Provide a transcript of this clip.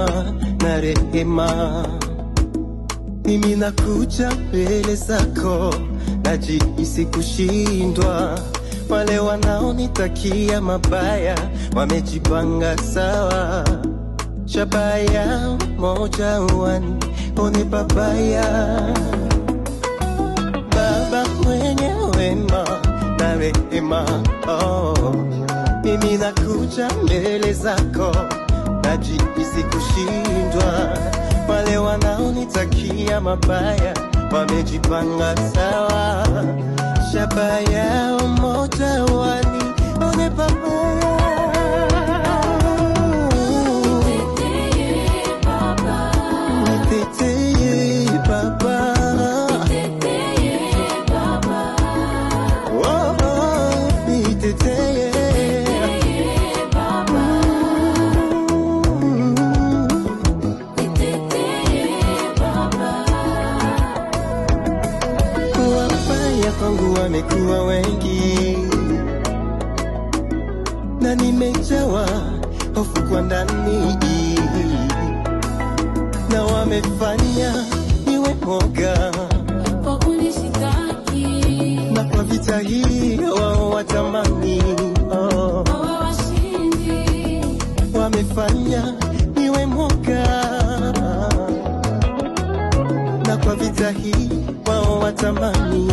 wema na rehema. Mimi nakuja mbele zako, najihisi kushindwa. Wale wanaonitakia mabaya wamejipanga sawa. Shabaya moja wanione babaya. Baba mwenye wema na rehema, mimi nakuja mbele zako, najihisi kushindwa. Wale wanaonitakia mabaya wamejipanga sawa. Shabaya moja wanione babaya. Kwangu wamekuwa wengi na nimejawa hofu kwa ndani, na wamefanya niwe mwoga kwa kunishitaki, na kwa vita hii wao watamani hawashindi. Wamefanya niwe mwoga, na kwa vita hii wao watamani